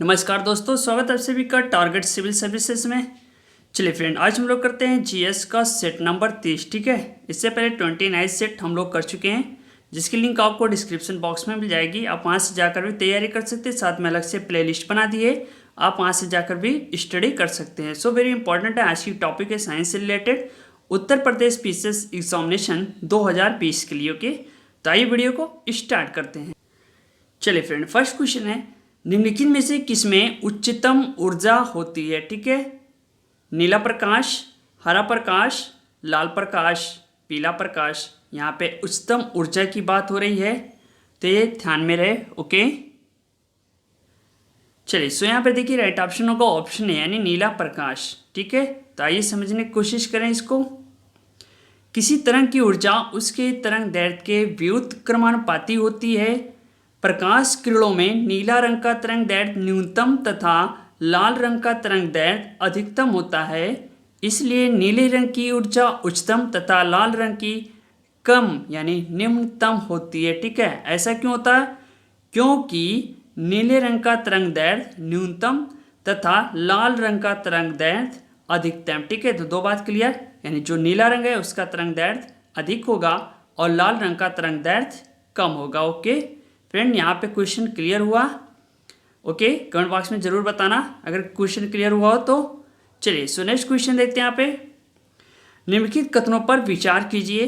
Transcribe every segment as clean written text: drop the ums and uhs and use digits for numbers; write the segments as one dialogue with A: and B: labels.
A: नमस्कार दोस्तों, स्वागत है आप सभी का टारगेट सिविल सर्विसेज में। चलिए फ्रेंड, आज हम लोग करते हैं जीएस का सेट नंबर 30। ठीक है, इससे पहले 29 सेट हम लोग कर चुके हैं, जिसकी लिंक आपको डिस्क्रिप्शन बॉक्स में मिल जाएगी। आप वहाँ से जाकर भी तैयारी कर सकते हैं, साथ में अलग से प्ले लिस्ट बना दी है, आप वहाँ से जाकर भी स्टडी कर सकते हैं। सो वेरी इंपॉर्टेंट है, आज की टॉपिक है साइंस से related Uttar Pradesh PCS examination 2020 के लिए। ओके, तो आइए वीडियो को स्टार्ट करते हैं। चलिए फ्रेंड, फर्स्ट क्वेश्चन है, निम्नलिखित में से किसमें उच्चतम ऊर्जा होती है? ठीक है, नीला प्रकाश, हरा प्रकाश, लाल प्रकाश, पीला प्रकाश। यहाँ पे उच्चतम ऊर्जा की बात हो रही है, तो ये ध्यान में रहे। ओके, चलिए सो यहाँ पे देखिए राइट ऑप्शन होगा ऑप्शन है, यानी नीला प्रकाश। ठीक है, तो आइए समझने की कोशिश करें इसको। किसी तरंग की ऊर्जा उसके तरंग दैर्घ्य के व्युत्क्रमानुपाती होती है। प्रकाश किरणों में नीला रंग का तरंग दैर्घ्य न्यूनतम तथा लाल रंग का तरंग दैर्घ्य अधिकतम होता है। इसलिए नीले रंग की ऊर्जा उच्चतम तथा लाल रंग की कम यानी निम्नतम होती है। ठीक है, ऐसा क्यों होता है? क्योंकि नीले रंग का तरंग दैर्घ्य न्यूनतम तथा लाल रंग का तरंग दैर्घ्य अधिकतम। ठीक है, तो दो बात क्लियर, यानी जो नीला रंग है उसका तरंग दैर्घ्य अधिक होगा और लाल रंग का तरंग दैर्घ्य कम होगा। ओके फ्रेंड, यहाँ पे क्वेश्चन क्लियर हुआ? ओके, कमेंट बॉक्स में जरूर बताना अगर क्वेश्चन क्लियर हुआ हो तो। चलिए सो नेक्स्ट क्वेश्चन देखते हैं। यहाँ पे निम्नलिखित कथनों पर विचार कीजिए।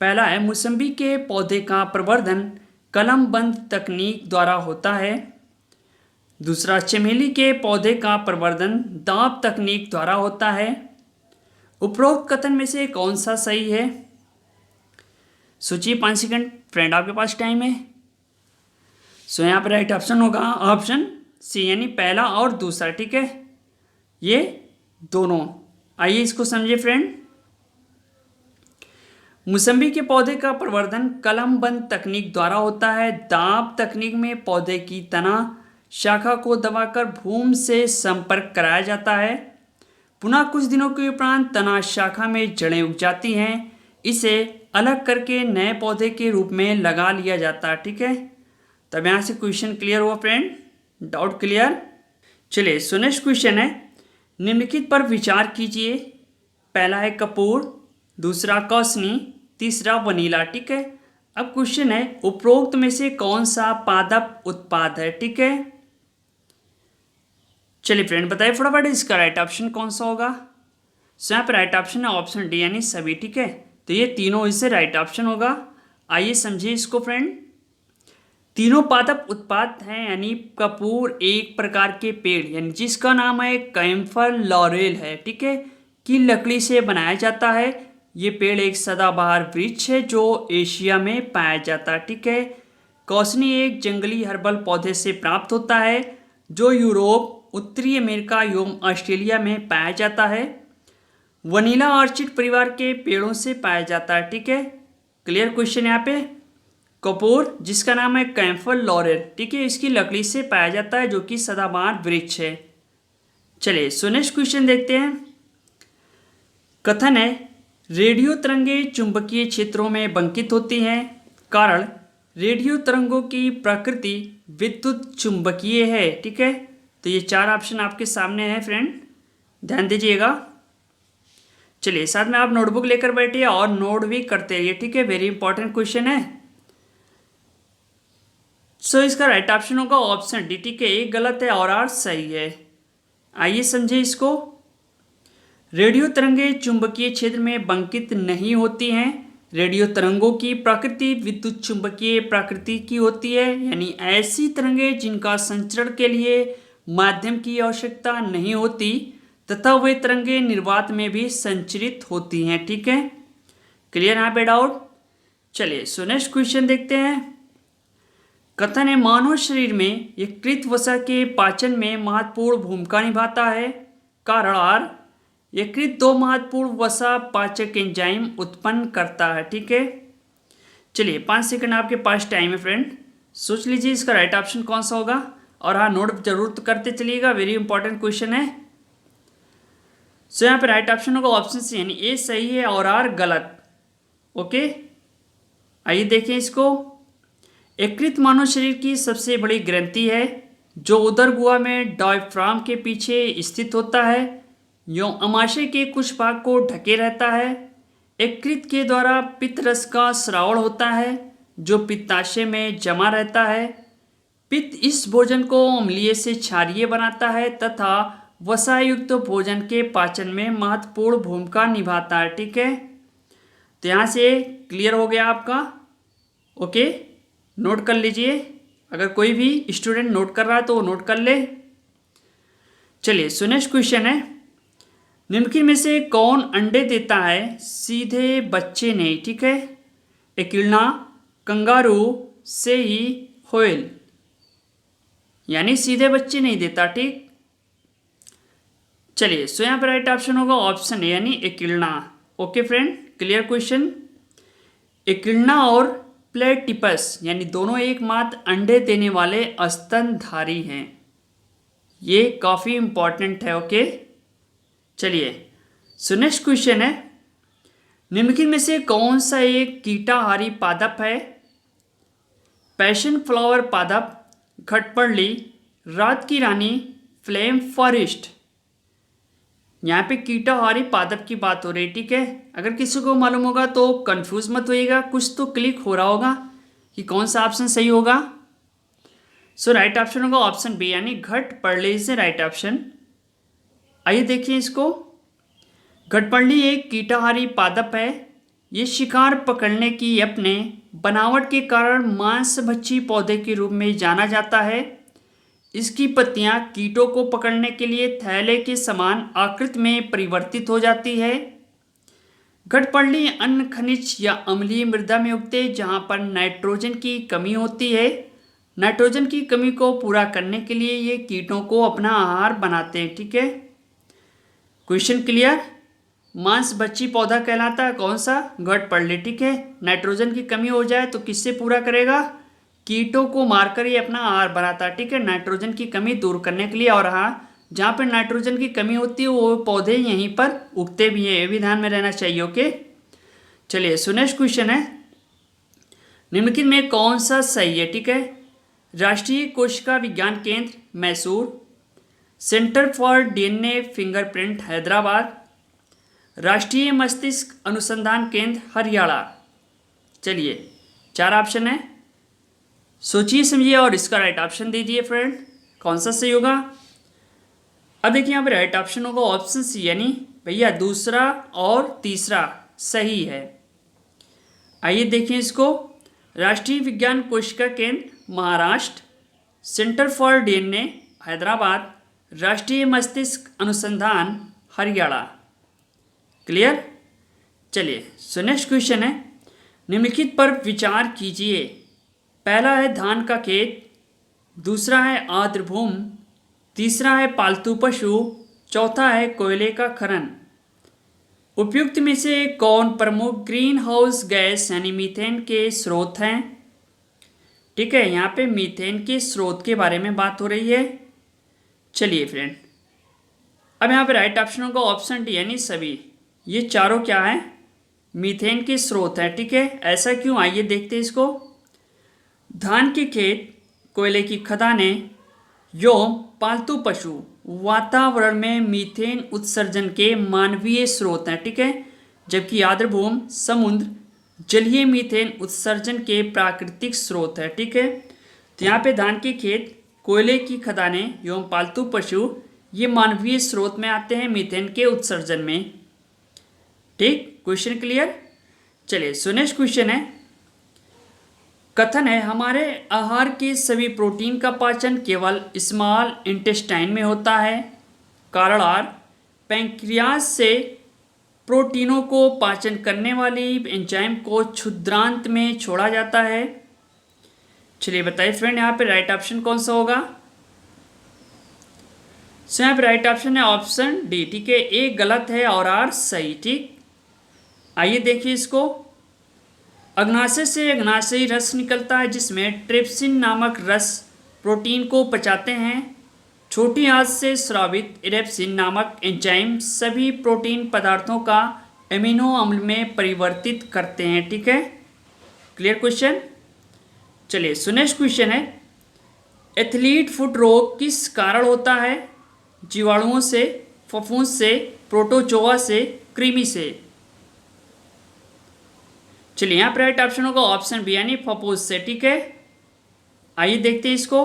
A: पहला है, मौसम्बी के पौधे का प्रवर्धन कलमबंद तकनीक द्वारा होता है। दूसरा, चमेली के पौधे का प्रवर्धन दाब तकनीक द्वारा होता है। उपरोक्त कथन में से कौन सा सही है? सोचिए 5 सेकंड फ्रेंड, आपके पास टाइम है। सो यहाँ पर राइट ऑप्शन होगा ऑप्शन सी, यानी पहला और दूसरा। ठीक है, ये दोनों। आइए इसको समझिए फ्रेंड। मौसम्बी के पौधे का प्रवर्धन कलमबंद तकनीक द्वारा होता है। दाब तकनीक में पौधे की तना शाखा को दबाकर भूमि से संपर्क कराया जाता है। पुनः कुछ दिनों के उपरांत तना शाखा में जड़ें उग जाती हैं। इसे अलग करके नए पौधे के रूप में लगा लिया जाता है। ठीक है, तब यहाँ से क्वेश्चन क्लियर हुआ फ्रेंड, डाउट क्लियर? चलिए सो नेक्स्ट क्वेश्चन है, निम्नलिखित पर विचार कीजिए। पहला है कपूर, दूसरा कौसनी, तीसरा वनीला। ठीक है, अब क्वेश्चन है उपरोक्त में से कौन सा पादप उत्पाद है? ठीक है, चलिए फ्रेंड बताइए फटाफट इसका राइट ऑप्शन कौन सा होगा। सो यहाँ पर राइट ऑप्शन है ऑप्शन डी, यानी सभी। ठीक है, तो ये तीनों इससे राइट ऑप्शन होगा। आइए समझिए इसको फ्रेंड। तीनों पादप उत्पाद हैं, यानी कपूर एक प्रकार के पेड़ यानी जिसका नाम है कैम्फर लॉरेल है, ठीक है, की लकड़ी से बनाया जाता है। ये पेड़ एक सदाबहार वृक्ष है जो एशिया में पाया जाता है। ठीक है, कौसनी एक जंगली हर्बल पौधे से प्राप्त होता है जो यूरोप, उत्तरी अमेरिका एवं ऑस्ट्रेलिया में पाया जाता है। वनीला ऑर्चिड परिवार के पेड़ों से पाया जाता है। ठीक है, क्लियर क्वेश्चन यहाँ पे। कपूर जिसका नाम है कैम्फर लॉरेल, ठीक है, इसकी लकड़ी से पाया जाता है जो कि सदाबहार वृक्ष है। चलिए सो नेक्स्ट क्वेश्चन देखते हैं। कथन है, रेडियो तरंगें चुंबकीय क्षेत्रों में बंकित होती हैं, कारण रेडियो तरंगों की प्रकृति विद्युत चुंबकीय है। ठीक है, तो ये चार ऑप्शन आपके सामने है फ्रेंड, ध्यान दीजिएगा। चलिए साथ में आप नोटबुक लेकर बैठिए और नोट भी करते रहिए। ठीक है, वेरी इंपॉर्टेंट क्वेश्चन है। सो इसका राइट ऑप्शन होगा ऑप्शन डी। ठीक है, एक गलत है और आर सही है। आइए समझे इसको। रेडियो तरंगें चुंबकीय क्षेत्र में बंकित नहीं होती हैं। रेडियो तरंगों की प्रकृति विद्युत चुंबकीय प्रकृति की होती है, यानी ऐसी तरंगें जिनका संचरण के लिए माध्यम की आवश्यकता नहीं होती तथा वे तरंगें निर्वात में भी संचरित होती हैं। ठीक है, क्लियर यहाँ पे डाउट? चलिए सो नेक्स्ट क्वेश्चन देखते हैं। कथन है, मानव शरीर में यकृत वसा के पाचन में महत्वपूर्ण भूमिका निभाता है, कारण आर यकृत दो महत्वपूर्ण वसा पाचक एंजाइम उत्पन्न करता है। ठीक है, चलिए 5 सेकंड आपके पास टाइम है फ्रेंड, सोच लीजिए इसका राइट ऑप्शन कौन सा होगा। और हाँ, नोट जरूर करते चलिएगा, वेरी इंपॉर्टेंट क्वेश्चन है। सो यहाँ पे राइट ऑप्शन होगा ऑप्शन सी, यानी ए सही है और आर गलत। ओके, आइए देखें इसको। यकृत मानव शरीर की सबसे बड़ी ग्रंथि है। जो उदर गुहा में डायफ्राम के पीछे स्थित होता है, यों अमाशय के कुछ भाग को ढके रहता है। यकृत के द्वारा पित्त रस का स्रावण होता है जो पित्ताशय में जमा रहता है। पित्त इस भोजन को अम्लीय से क्षारीय बनाता है तथा वसायुक्त भोजन के पाचन में महत्वपूर्ण भूमिका निभाता है। ठीक है, तो यहाँ से क्लियर हो गया आपका। ओके, नोट कर लीजिए, अगर कोई भी स्टूडेंट नोट कर रहा है तो वो नोट कर ले। चलिए, सो नेक्स्ट क्वेश्चन है, निम्नलिखित में से कौन अंडे देता है सीधे बच्चे नहीं? ठीक है, एकिडना, कंगारू, सेही, व्हेल, यानी सीधे बच्चे नहीं देता। ठीक, चलिए, सो यहाँ पर राइट ऑप्शन होगा ऑप्शन ए यानी एकिडना। Okay friend, clear question. एकिडना और प्लेटिपस यानी दोनों एकमात्र अंडे देने वाले स्तनधारी हैं। ये काफ़ी इंपॉर्टेंट है। ओके, चलिए, सो नेक्स्ट क्वेश्चन है, निम्नलिखित में से कौन सा एक कीटाहारी पादप है? पैशन फ्लावर पादप, घटपर्ली, रात की रानी, फ्लेम फॉरेस्ट। यहाँ पे कीटाहारी पादप की बात हो रही है। ठीक है, अगर किसी को मालूम होगा तो कंफ्यूज मत होइएगा, कुछ तो क्लिक हो रहा होगा कि कौन सा ऑप्शन सही होगा। सो राइट ऑप्शन होगा ऑप्शन बी यानी घटपर्ली से राइट ऑप्शन। आइए देखिए इसको। घटपर्ली एक कीटाहारी पादप है। ये शिकार पकड़ने की अपने बनावट के कारण मांसभक्षी पौधे के रूप में जाना जाता है। इसकी पत्तियां कीटों को पकड़ने के लिए थैले के समान आकृति में परिवर्तित हो जाती है। घटपर्ली अन्य खनिज या अम्लीय मृदा में उगते हैं जहां पर नाइट्रोजन की कमी होती है। नाइट्रोजन की कमी को पूरा करने के लिए ये कीटों को अपना आहार बनाते हैं। ठीक है, क्वेश्चन क्लियर। मांसभक्षी पौधा कहलाता है कौन सा? घटपर्ली। ठीक है, नाइट्रोजन की कमी हो जाए तो किससे पूरा करेगा? कीटों को मारकर ये अपना आहार बनाता है। ठीक है, नाइट्रोजन की कमी दूर करने के लिए। और हाँ, जहाँ पर नाइट्रोजन की कमी होती है वो पौधे यहीं पर उगते भी हैं, ये भी ध्यान में रहना चाहिए। ओके, चलिए, सो नेक्स्ट क्वेश्चन है, निम्नलिखित में कौन सा सही है? ठीक है, राष्ट्रीय कोशिका विज्ञान केंद्र Mysore, centre for DNA fingerprint Hyderabad, राष्ट्रीय मस्तिष्क अनुसंधान केंद्र हरियाणा। चलिए, 4 ऑप्शन है, सोचिए समझिए और इसका राइट ऑप्शन दीजिए फ्रेंड, कौन सा सही होगा। अब देखिए यहाँ पे राइट ऑप्शन होगा ऑप्शन सी यानी भैया दूसरा और तीसरा सही है। आइए देखिए इसको। राष्ट्रीय विज्ञान कोशिका केंद्र Maharashtra, centre for DNA Hyderabad, राष्ट्रीय मस्तिष्क अनुसंधान हरियाणा। क्लियर। चलिए, सो नेक्स्ट क्वेश्चन है, निम्नलिखित पर विचार कीजिए। पहला है धान का खेत, दूसरा है आर्द्र भूमि, तीसरा है पालतू पशु, चौथा है कोयले का खनन। उपयुक्त में से कौन प्रमुख ग्रीन हाउस गैस यानी मीथेन के स्रोत हैं? ठीक है, यहाँ पे मीथेन के स्रोत के बारे में बात हो रही है। चलिए फ्रेंड, अब यहाँ पे राइट ऑप्शन होगा ऑप्शन डी यानी सभी। ये चारों क्या है? मीथेन के स्रोत हैं। ठीक है, ऐसा क्यों? आइए देखते हैं इसको। धान के खेत, कोयले की खदानें एवं पालतू पशु वातावरण में मीथेन उत्सर्जन के मानवीय स्रोत हैं। ठीक है, जबकि आर्द्र भूमि, समुद्र, जलीय मीथेन उत्सर्जन के प्राकृतिक स्रोत है। ठीक है, तो यहाँ पे धान के खेत, कोयले की खदानें एवं पालतू पशु ये मानवीय स्रोत में आते हैं मीथेन के उत्सर्जन में। ठीक, क्वेश्चन क्लियर। चलिए, सो नेक्स्ट क्वेश्चन है, कथन है हमारे आहार के सभी प्रोटीन का पाचन केवल स्मॉल इंटेस्टाइन में होता है। कारण आर, पैंक्रियास से प्रोटीनों को पाचन करने वाली एंजाइम को क्षुद्रांत में छोड़ा जाता है। चलिए बताइए फ्रेंड, यहाँ पे राइट ऑप्शन कौन सा होगा? सो यहाँ पे राइट ऑप्शन है ऑप्शन डी। ठीक है, ए गलत है और आर सही। ठीक, आइए देखिए इसको। अग्नाशय से अग्नाशयी रस निकलता है जिसमें ट्रिप्सिन नामक रस प्रोटीन को पचाते हैं। छोटी आंत से स्रावित इरेप्सिन नामक एंजाइम सभी प्रोटीन पदार्थों का एमिनो अम्ल में परिवर्तित करते हैं। ठीक है, क्लियर क्वेश्चन। चलिए, सो नेक्स्ट क्वेश्चन है, एथलीट फुट रोग किस कारण होता है? जीवाणुओं से, फफूंद से, प्रोटोजोआ से, कृमि से। चलिए यहाँ पर राइट ऑप्शन होगा ऑप्शन बी यानी फफूंद से। ठीक है, आइए देखते हैं इसको।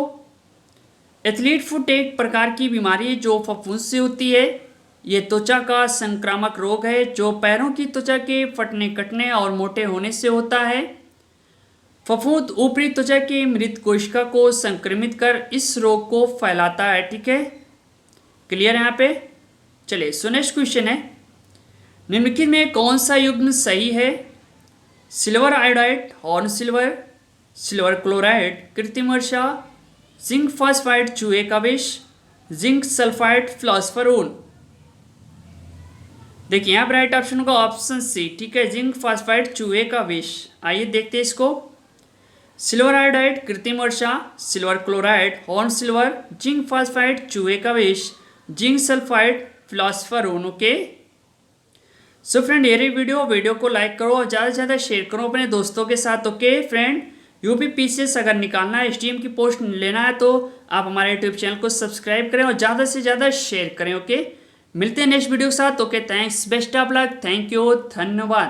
A: एथलीट फुट एक प्रकार की बीमारी है जो फफूंद से होती है। ये त्वचा का संक्रामक रोग है जो पैरों की त्वचा के फटने, कटने और मोटे होने से होता है। फफूंद ऊपरी त्वचा की मृत कोशिका को संक्रमित कर इस रोग को फैलाता है। ठीक है, क्लियर यहाँ पे। चलिए सो नेक्स्ट क्वेश्चन है, निम्नलिखित में कौन सा युग्म सही है? Silver iodide, horn silver, silver chloride, कृत्रिम वर्षा, जिंक फॉस्फाइड चूहे का विष, जिंक सल्फाइड फ्लॉस्फरॉन। देखिए यहाँ पर राइट ऑप्शन होगा ऑप्शन सी। ठीक है, जिंक फॉस्फाइड चूहे का विष। आइए देखते हैं इसको। सिल्वर आयोडाइड, कृत्रिम वर्षा, silver chloride, horn silver, zinc phosphide चूहे का विष, जिंक सल्फाइड फ्लॉस्फरॉन। ओके सो फ्रेंड, ये रही वीडियो को लाइक करो और ज़्यादा से ज़्यादा शेयर करो अपने दोस्तों के साथ। ओके फ्रेंड, यूपीपीसीएस अगर निकालना है, एसटीएम की पोस्ट लेना है तो आप हमारे यूट्यूब चैनल को सब्सक्राइब करें और ज़्यादा से ज़्यादा शेयर करें। ओके, मिलते हैं नेक्स्ट वीडियो के साथ। Okay, thanks, best of luck, thank you, धन्यवाद।